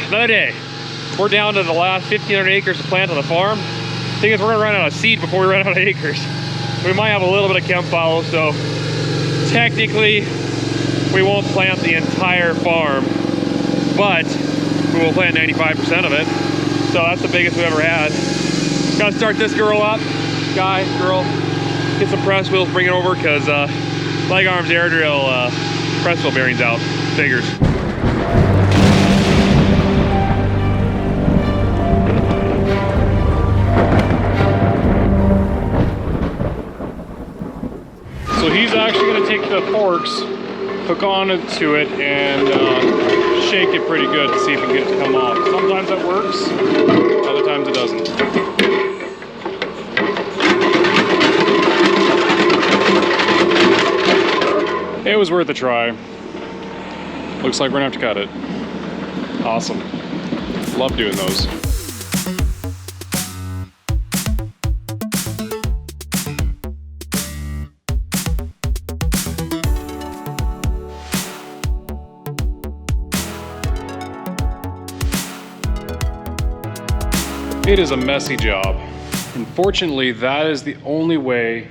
another day. We're down to the last 1,500 acres to plant on the farm. Thing is, we're gonna run out of seed before we run out of acres. We might have a little bit of chem fallow, so technically we won't plant the entire farm, but we will plant 95% of it. So that's the biggest we've ever had. Gotta start this girl up, girl. Get some press wheels, bring it over, because leg arms air drill press wheel bearings out. Figures. So he's actually going to take the forks, hook onto it, and shake it pretty good to see if we can get it to come off. Sometimes that works, other times it doesn't. It was worth a try. Looks like we're gonna have to cut it. Awesome. Love doing those. It is a messy job. Unfortunately, that is the only way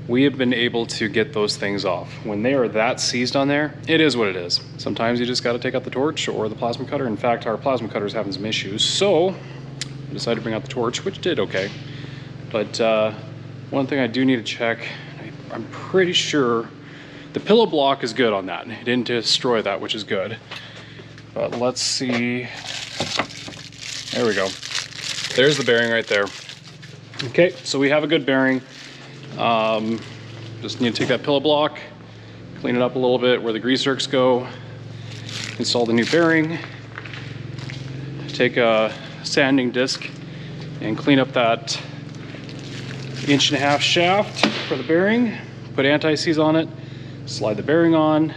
we have been able to get those things off. When they are that seized on there, it is what it is. Sometimes you just gotta take out the torch or the plasma cutter. In fact, our plasma cutter is having some issues, so I decided to bring out the torch, which did okay. But one thing I do need to check, I'm pretty sure the pillow block is good on that. It didn't destroy that, which is good. But let's see. There we go. There's the bearing right there. Okay, so we have a good bearing. Just need to take that pillow block, clean it up a little bit where the grease zerks go, install the new bearing, take a sanding disc and clean up that 1.5-inch shaft for the bearing, put anti-seize on it, slide the bearing on,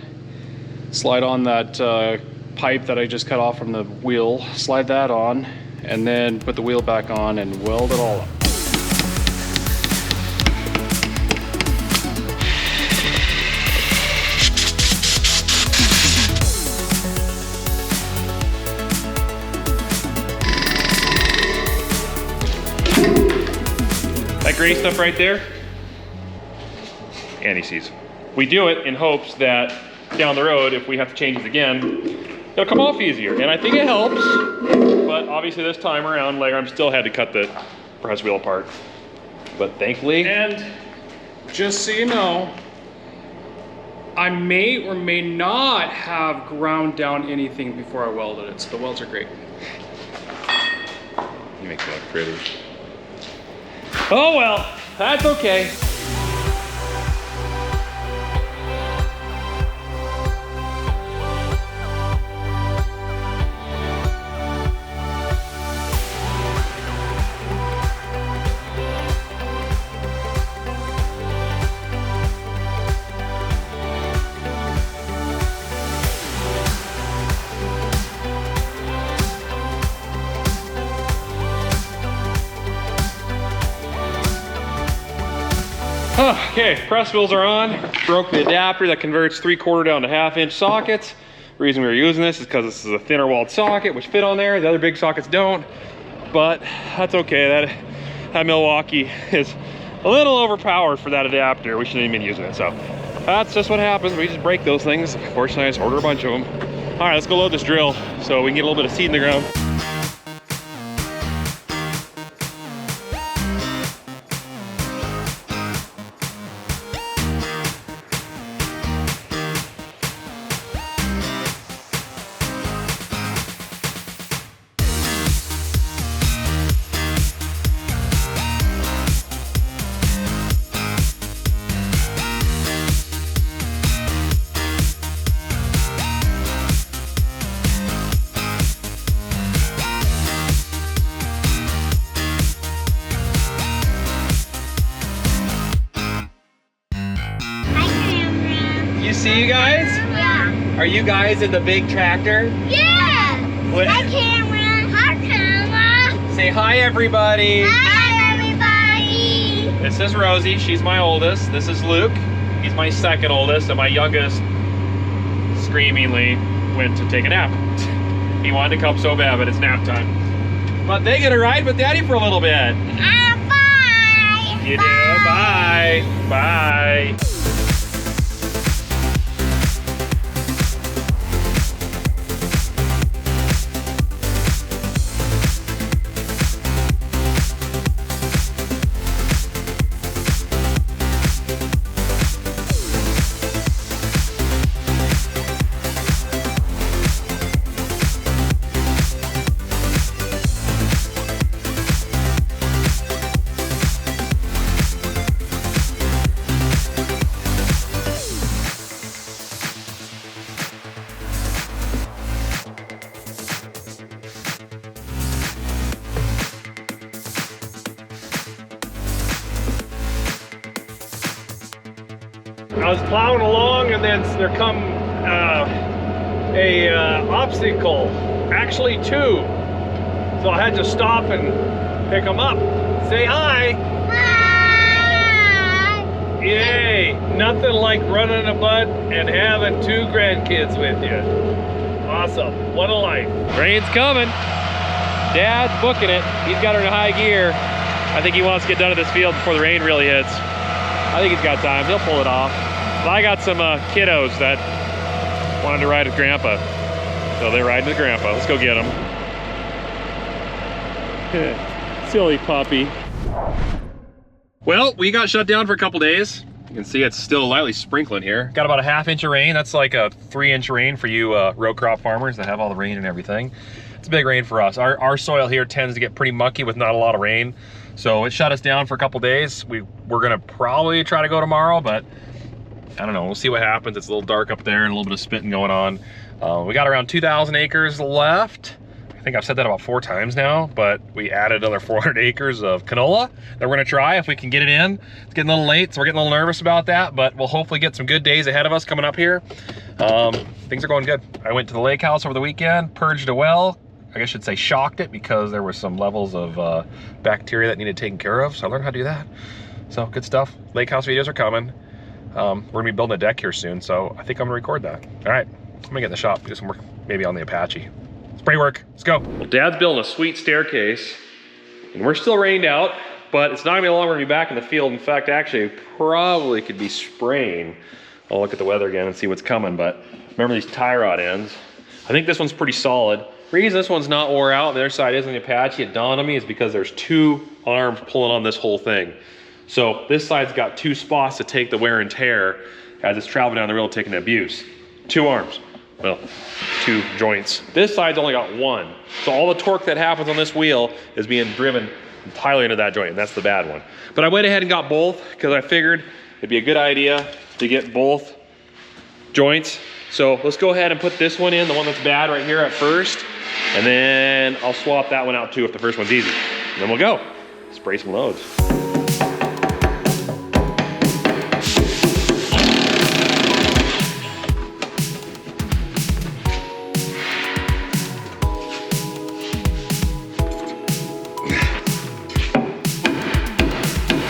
slide on that pipe that I just cut off from the wheel, slide that on, and then put the wheel back on and weld it all up. That gray stuff right there, anti-seize. We do it in hopes that down the road, if we have to change it again, it'll come off easier. And I think it helps, but obviously this time around, leg arm still had to cut the press wheel apart. But thankfully. And just so you know, I may or may not have ground down anything before I welded it, so the welds are great. You make that pretty. Oh well, that's okay. Okay, press wheels are on. Broke the adapter that converts 3/4 down to 1/2-inch sockets. The reason we were using this is because this is a thinner walled socket, which fit on there. The other big sockets don't, but that's okay. That Milwaukee is a little overpowered for that adapter. We shouldn't even been using it, so that's just what happens. We just break those things. Fortunately, I just order a bunch of them. All right, let's go load this drill so we can get a little bit of seed in the ground. See you guys? Yeah. Are you guys in the big tractor? Yeah. What? Hi, camera. Hi, camera. Say hi, everybody. Hi, everybody. This is Rosie. She's my oldest. This is Luke. He's my second oldest, and my youngest screamingly went to take a nap. He wanted to come so bad, but it's nap time. But they get a ride with Daddy for a little bit. Bye. You do? Bye. Bye. I was plowing along and then there come a obstacle, actually two. So I had to stop and pick them up. Say hi. Bye. Yay. Nothing like running a bud and having two grandkids with you. Awesome. What a life. Rain's coming. Dad's booking it. He's got her in high gear. I think he wants to get done at this field before the rain really hits. I think he's got time. He'll pull it off. But I got some kiddos that wanted to ride with Grandpa. So they're riding with Grandpa. Let's go get them. Silly puppy. Well, we got shut down for a couple days. You can see it's still lightly sprinkling here. Got about a ½ inch of rain. That's like a 3-inch rain for you row crop farmers that have all the rain and everything. It's a big rain for us. Our soil here tends to get pretty mucky with not a lot of rain. So it shut us down for a couple days. We're gonna probably try to go tomorrow, but I don't know, we'll see what happens. It's a little dark up there and a little bit of spitting going on. We got around 2,000 acres left. I think I've said that about 4 times now, but we added another 400 acres of canola that we're gonna try if we can get it in. It's getting a little late, so we're getting a little nervous about that, but we'll hopefully get some good days ahead of us coming up here. Things are going good. I went to the lake house over the weekend, purged a well. I guess I should say shocked it because there were some levels of bacteria that needed taken care of, so I learned how to do that. So good stuff. Lake house videos are coming. We're gonna be building a deck here soon, so I think I'm gonna record that. All right, I'm gonna get in the shop, do some work, maybe on the Apache. Spray work, let's go. Well, Dad's building a sweet staircase, and we're still rained out, but it's not gonna be long, we're gonna be back in the field. In fact, actually, probably could be spraying. I'll look at the weather again and see what's coming, but remember these tie rod ends. I think this one's pretty solid. The reason this one's not wore out, the other side is on the Apache, it dawned on me, is because there's 2 arms pulling on this whole thing. So this side's got 2 spots to take the wear and tear as it's traveling down the road taking abuse. 2 arms, well, 2 joints. This side's only got 1. So all the torque that happens on this wheel is being driven entirely into that joint, and that's the bad one. But I went ahead and got both because I figured it'd be a good idea to get both joints. So let's go ahead and put this one in, the one that's bad right here at first, and then I'll swap that one out too if the first one's easy. And then we'll go, spray some loads.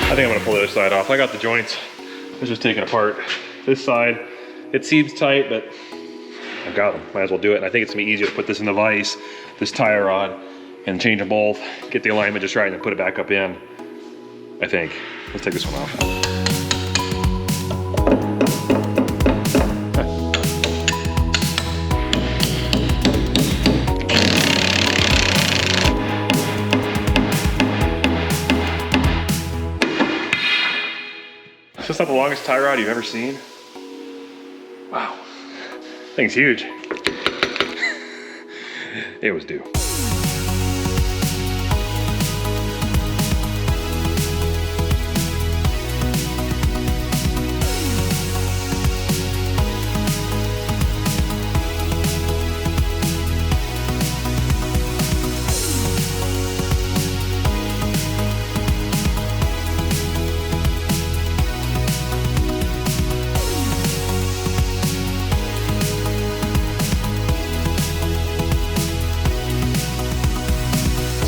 I think I'm gonna pull the other side off. I got the joints. It's just taken apart. This side, it seems tight, but I've got them. Might as well do it. And I think it's gonna be easier to put this in the vise, this tie rod, and change them both, get the alignment just right, and then put it back up in, I think. Let's take this one off. Is this not the longest tie rod you've ever seen? Wow, thing's huge. It was due.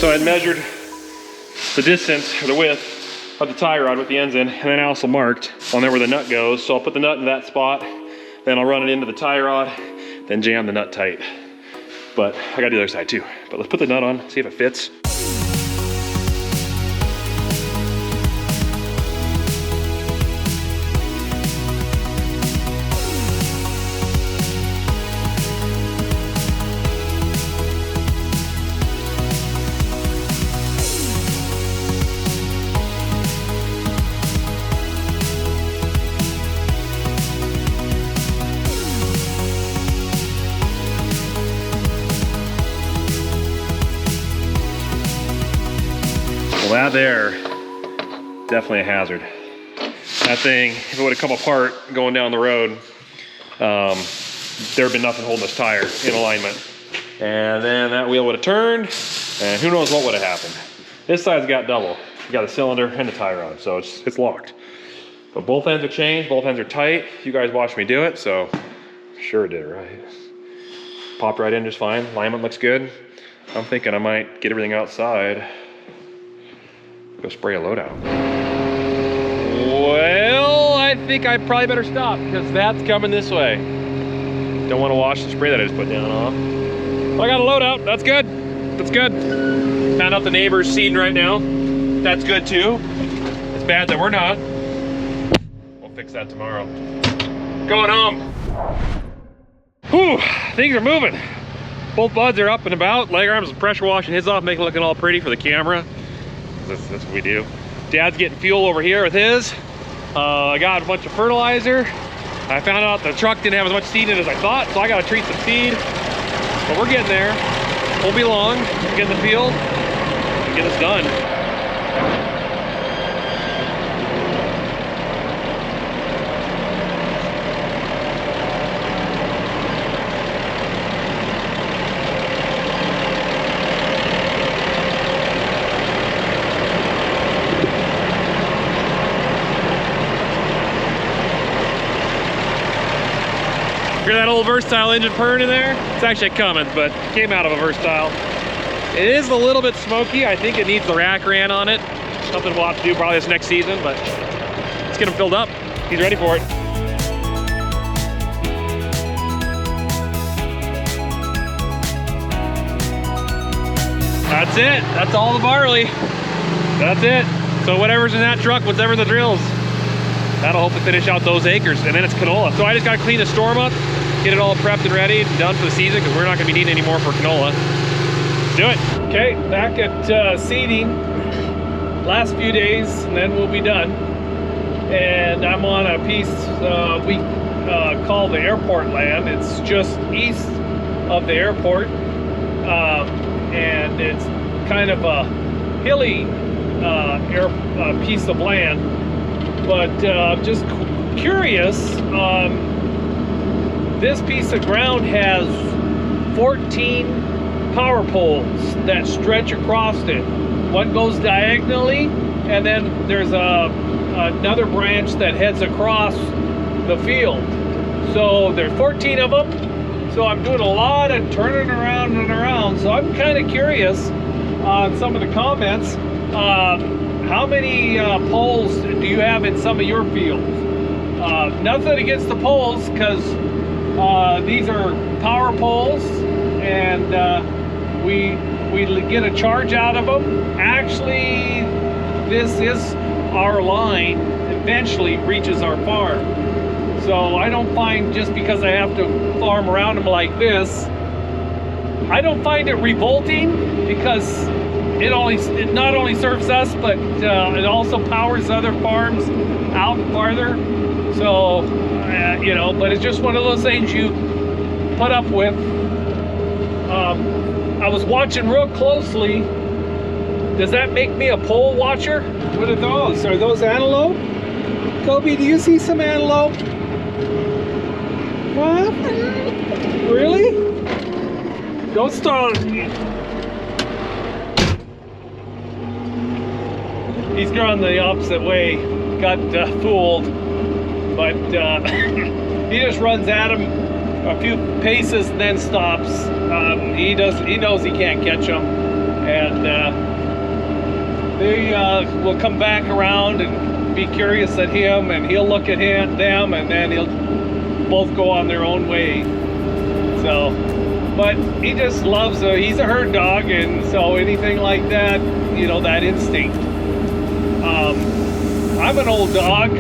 So I measured the distance, or the width of the tie rod with the ends in, and then I also marked on there where the nut goes. So I'll put the nut in that spot, then I'll run it into the tie rod, then jam the nut tight. but I gotta do the other side too. But let's put the nut on, see if it fits. Well, that there, definitely a hazard. That thing, if it would have come apart going down the road, there'd been nothing holding this tire in alignment. And then that wheel would have turned, and who knows what would have happened. This side's got double. You got a cylinder and a tire on it, so it's locked. But both ends are changed, both ends are tight. You guys watched me do it, so sure did it right. Popped right in just fine. Alignment looks good. I'm thinking I might get everything outside. Go spray a load out. Well, I think I probably better stop because that's coming this way. Don't want to wash the spray that I just put down off. Well, I got a load out. That's good. That's good. Found out the neighbor's seeding right now. That's good too. It's bad that we're not. We'll fix that tomorrow. Going home. Whew, things are moving. Both buds are up and about. Leg arms pressure washing his off, making it looking all pretty for the camera. That's what we do. Dad's getting fuel over here with his. I got a bunch of fertilizer. I found out the truck didn't have as much seed in it as I thought, so I got to treat some seed. But we're getting there. Won't be long. We'll get in the field and get this done. Hear that old Versatile engine purring in there? It's actually a Cummins, but it came out of a Versatile. It is a little bit smoky. I think it needs the rack ran on it. Something we'll have to do probably this next season, but let's get him filled up. He's ready for it. That's it. That's all the barley. That's it. So whatever's in that truck, whatever the drills, that'll hopefully finish out those acres, and then it's canola. So I just got to clean the storm up, get it all prepped and ready, done for the season, because we're not going to be needing any more for canola. Let's do it. Okay, back at seeding. Last few days, and then we'll be done. And I'm on a piece we call the airport land. It's just east of the airport, and it's kind of a hilly piece of land. But just curious, this piece of ground has 14 power poles that stretch across it. One goes diagonally, and then there's another branch that heads across the field. So there's 14 of them. So I'm doing a lot of turning around and around. So I'm kind of curious on some of the comments. How many poles do you have in some of your fields? Nothing against the poles, because these are power poles, and we get a charge out of them. Actually, this is our line, eventually reaches our farm. So I don't find, just because I have to farm around them like this, I don't find it revolting, because it not only serves us, but it also powers other farms out farther. So, you know, but it's just one of those things you put up with. I was watching real closely. Does that make me a pole watcher? What are those? Are those antelope? Kobe, do you see some antelope? What? Really? Don't start. He's gone the opposite way. Got fooled, but he just runs at him a few paces and then stops. He knows he can't catch them, and they will come back around and be curious at him, and he'll look at them, and then he'll both go on their own way. So but he just loves he's a herd dog, and so anything like that, you know, that instinct. I'm an old dog.